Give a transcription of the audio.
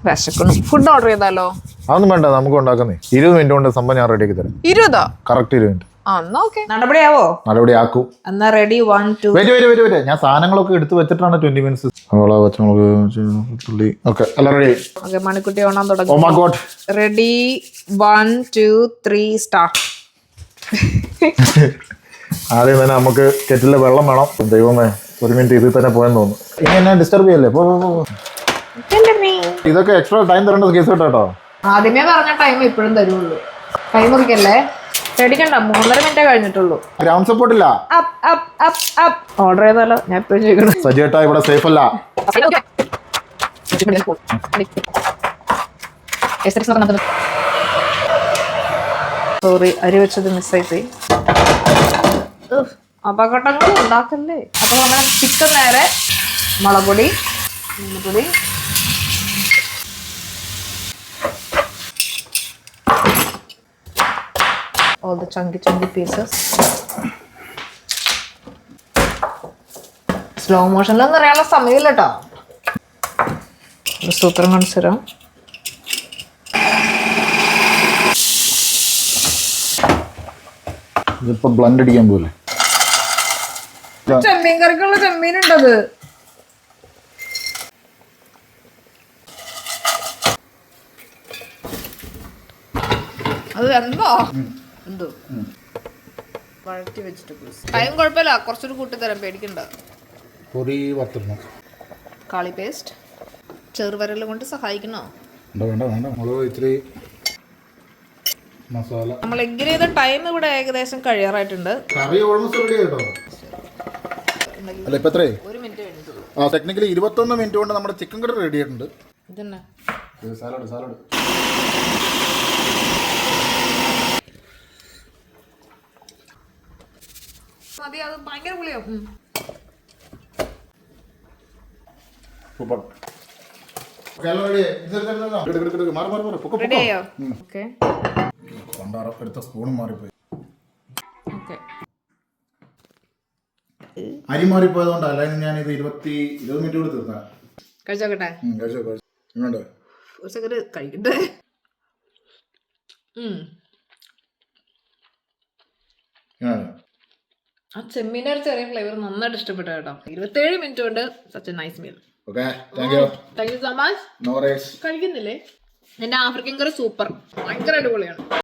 വിശക്കണം. Food order ചെയ്താലോ? അതൊന്നും വേണ്ട, നമുക്ക് ഉണ്ടാക്കുന്നേ. 20 മിനിറ്റ് കൊണ്ട് സംഭവം ഞാൻ റെഡിയാക്കി തരാം. 20? Correct 20 minute. നടപടിയാവോ? നടപടി ആക്കൂ. എന്നാ റെഡി 1 2. വരെ ഞാൻ സാധനങ്ങളൊക്കെ എടുത്ത് വെച്ചിട്ടാണ് 20 മിനിറ്റ്സ്. എല്ലാം റെഡി. മണിക്കുട്ടി ഓണാൻ തുടങ്ങി. Ready 1 2 3 start. ആദ്യം തന്നെ നമുക്ക് കെറ്റിലെ വെള്ളം വേണം. ദൈവമേ, 1 മിനിറ്റ് ഇതിൽ തന്നെ പോയെന്ന് തോന്നുന്നു. ഇനി എന്നെ ഡിസ്റ്റർബ് ചെയ്യല്ലേ? ഇതൊക്കെ എക്സ്ട്രാ ടൈം തരേണ്ട കേസ് കേട്ടോ. ആദ്യമേ പറഞ്ഞ ടൈം ഇപ്പോഴും തരുള്ളൂ. ടൈം ഒതുക്കല്ലേ? പേടിക്കണ്ട, 3.5 മിനിറ്റേ കഴിഞ്ഞിട്ടുള്ളൂ. ഗ്രൗണ്ട് സപ്പോർട്ട് ഇല്ല. ഓർഡർ ചെയ്താലോ? ഞാൻ എപ്പോഴും ചെയ്യണം. സജിയേട്ടാ, ഇവിടെ സേഫ് അല്ല. സോറി, അരി വെച്ചത് മിസ്സായി പോയി. അപകടങ്ങൾ ഉണ്ടാക്കല്ലേ. അപ്പൊ നമ്മുടെ ചിക്കൻ നേരെ മുളക് പൊടി, മഞ്ഞൾപ്പൊടി, all the chunky pieces. Slow മോഷനിലൊന്നും അറിയാനുള്ള സമയമില്ല കേട്ടോ. സൂത്രം കാണിച്ചു തരാം. ഇതിപ്പോ ബ്ലൻഡ് അടിക്കാൻ പോലെ. ചെമ്മീൻ കറിക്കുള്ള ചെമ്മീൻ ഉണ്ടത്. അത് എന്തോ എന്തോ വഴറ്റി വെജിറ്റബിൾസ്. ടൈം കുഴപ്പമില്ല, കുറച്ചൊരു കൂട്ടിത്തരാം, പേടിക്കണ്ട. കാളി പേസ്റ്റ് ചെറുവരൽ കൊണ്ട് സഹായിക്കണോ? മസാല നമ്മൾ എഗ്രി ചെയ്ത ടൈം ഇവിടെ ഏകദേശം കഴിയാറായിട്ടുണ്ട്. കറി ഓൾമോസ്റ്റ് റെഡി ആയിട്ടോ. അല്ല, ഇപ്പൊ എത്രേ? 1 മിനിറ്റ് കഴിഞ്ഞിട്ടുള്ളൂ. ടെക്നിക്കലി 21 മിനിറ്റ് കൊണ്ട് നമ്മുടെ ചിക്കൻ കറി റെഡി ആയിട്ടുണ്ട്. ഇതന്നെ സാലഡ് മതി. അത് ഭയങ്കര പുളിയാവും. സൂപ്പർ. റെഡിയായോ? ഓക്കെ. എടുത്ത സ്പൂണും മാറിപ്പോയി. ഓക്കെ. അരി മാറിപ്പോയതുകൊണ്ട് അല്ലെങ്കിൽ ഞാൻ ഇത് 20 മിനിറ്റ് കൂടി തീർന്ന. കഴിച്ചോക്കട്ടെ. ഒരു സെക്കൻഡ് കഴിക്കട്ടെ. ആ ചെമ്മീൻ്റെ ഒരു ചെറിയ ഫ്ലേവർ നന്നായിട്ട് ഇഷ്ടപ്പെട്ടു കേട്ടോ. 27 മിനിറ്റ് കൊണ്ട് such a nice meal. Thank you so much. കഴിക്കുന്നില്ലേ? എന്റെ ആഫ്രിക്കൻ കറി സൂപ്പർ, ഭയങ്കര അടിപൊളിയാണ്.